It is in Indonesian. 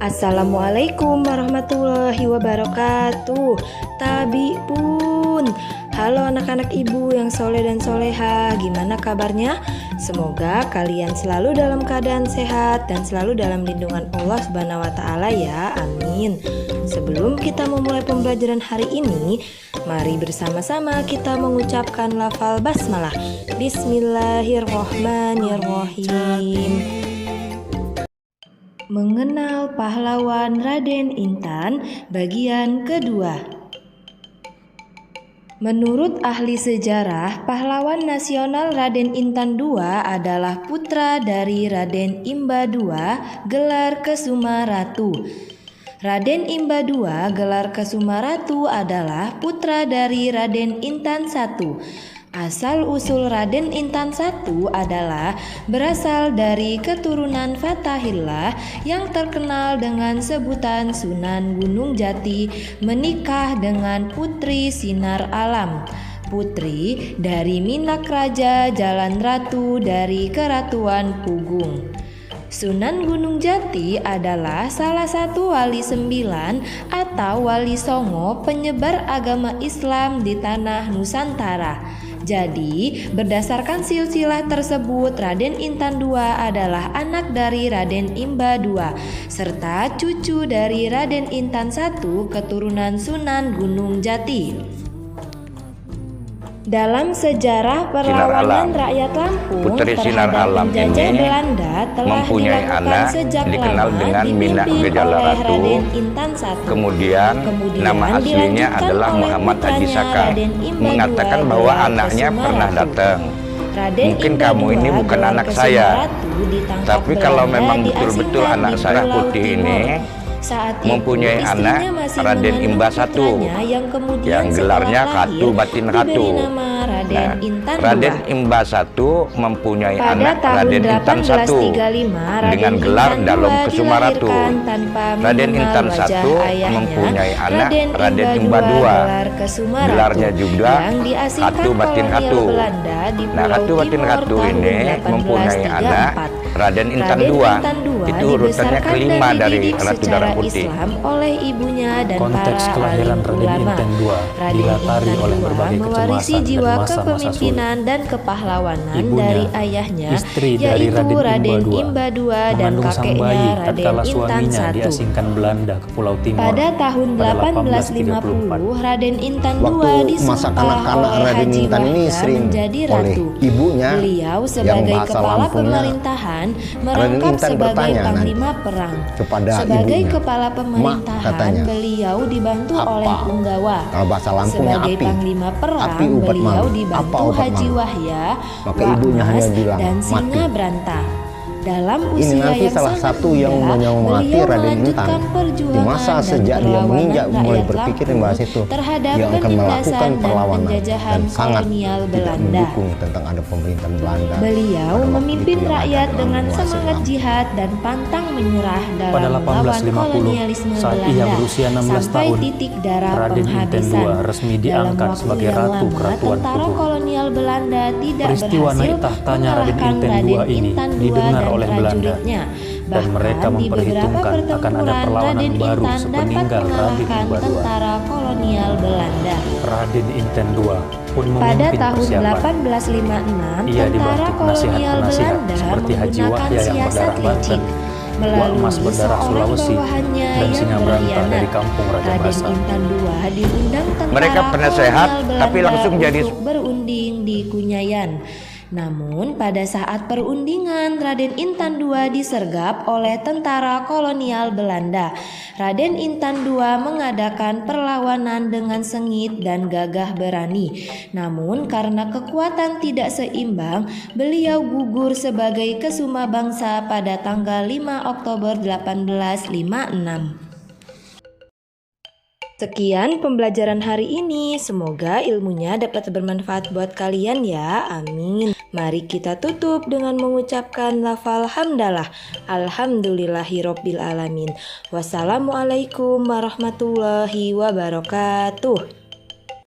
Assalamualaikum warahmatullahi wabarakatuh. Tabiun. Halo anak-anak ibu yang soleh dan soleha, gimana kabarnya? Semoga kalian selalu dalam keadaan sehat dan selalu dalam lindungan Allah Subhanahu wa Ta'ala ya, amin. Sebelum kita memulai pembelajaran hari ini, mari bersama-sama kita mengucapkan lafal basmalah. Bismillahirrohmanirrohim. Mengenal pahlawan Raden Intan, bagian kedua. Menurut ahli sejarah, pahlawan nasional Raden Intan II adalah putra dari Raden Imba II, gelar Kesumaratu. Raden Imba II, gelar Kesumaratu adalah putra dari Raden Intan I. Asal-usul Raden Intan I adalah berasal dari keturunan Fatahillah yang terkenal dengan sebutan Sunan Gunung Jati, menikah dengan Putri Sinar Alam, putri dari Minak Raja Jalan Ratu dari Keratuan Pugung. Sunan Gunung Jati adalah salah satu wali 9 atau wali songo penyebar agama Islam di tanah Nusantara. Jadi, berdasarkan silsilah tersebut, Raden Intan II adalah anak dari Raden Imba II, serta cucu dari Raden Intan I keturunan Sunan Gunung Jati. Dalam sejarah perlawanan rakyat Lampung Putri Sinar Alam penjajah ini Belanda telah mempunyai anak sejak dikenal lama dengan Minak Gejala Ratu. Kemudian Nama aslinya adalah Muhammad Haji Saka. Mengatakan bahwa anaknya pernah datang. Mungkin kamu ini bukan anak saya, tapi kalau memang betul-betul anak saya Putih ini mempunyai anak Raden Imba I yang gelarnya Ratu Batin Ratu. Nah, Raden Imba I mempunyai anak Raden Intan I dengan gelar Dalom Kesumaratu. Raden Intan I mempunyai anak Raden Imba II, gelarnya juga Ratu Batin Ratu. Nah, Ratu Batin Ratu ini mempunyai anak Raden Intan II. Itu urutannya kelima dari Ratu Darah Putih. Oleh ibunya dan konteks kelahiran Raden Intan II dilatari oleh berbagai kecemasan jiwa dan masa-masa kepemimpinan sulit. dan kepahlawanan Ibunya, dari ayahnya, istri dari yaitu Raden Imba II dan mengandung sang kakeknya bayi Raden tatkala Intan suaminya I. diasingkan Belanda ke Pulau Timor Pada tahun pada 1850, Raden Intan II Waktu masa disumpah kanak-kanak oleh Raden Haji Intan ini Wahda sering menjadi oleh ratu. ibunya Beliau yang sebagai bahasa kepala Lampungnya, pemerintahan Raden merangkap Intan sebagai bertanya panglima perang. kepada Sebagai ibunya, kepala "Mak," pemerintahan, katanya, beliau dibantu "apa?" oleh Punggawa. Kalau bahasa Lampungnya Sebagai api. panglima perang, Api ubat beliau malu. dibantu Apa ubat Haji malu? Wahya, Maka ibunya Wakmas, hanya bilang, dan Singa "Mati." Branta. Dalam Ini usia nanti yang salah sangat satu yang muda, menyemangati beliau Raden melanjutkan Intan. Di perjuangan masa dan sejak dia perlawanan menginjak mulai rakyat berpikir Lampung membahas itu, terhadap dia akan penindasan melakukan dan perlawanan penjajahan dan sangat kolonial tidak Belanda. mendukung tentang ada pemerintahan Belanda. Beliau pada waktu memimpin itu yang ada rakyat dalam dengan menguasai semangat Lampung. jihad dan pantang menyerah dalam Pada melawan 1850, kolonialisme saat Belanda ia berusia 16 sampai tahun, titik darah Raden Intan penghabisan. II resmi Dalam diangkat waktu sebagai yang Ratu lama, Keratuan tentara Pugung. kolonial Belanda tidak Peristiwa berhasil naik tahtanya Raden mengalahkan Intan II Raden ini Intan II didengar dan oleh Belanda, prajuritnya. dan mereka Bahkan di beberapa memperhitungkan akan ada pertempuran, perlawanan Raden baru Intan dapat sepeninggal Raden mengalahkan Imba II. tentara kolonial Belanda. Raden Intan II pun Pada memimpin tahun persiapan. 1856, Ia tentara dibantu kolonial penasihat-penasihat Belanda seperti Haji menggunakan Wahya yang siasat berdarah Banten, licik melalui Wakmas berdarah seorang Sulawesi, bawahannya dan yang Singa Branta berkhianat. dari kampung Raja Raden Basa. Intan II diundang tentara Mereka penasehat, kolonial tapi Belanda langsung jadi untuk berunding di Kunyayan. Namun pada saat perundingan, Raden Intan II disergap oleh tentara kolonial Belanda. Raden Intan II mengadakan perlawanan dengan sengit dan gagah berani. Namun karena kekuatan tidak seimbang, beliau gugur sebagai Kesuma Bangsa pada tanggal 5 Oktober 1856. Sekian pembelajaran hari ini, semoga ilmunya dapat bermanfaat buat kalian ya, amin. Mari kita tutup dengan mengucapkan lafal hamdalah, alhamdulillahirobbilalamin. Wassalamualaikum warahmatullahi wabarakatuh.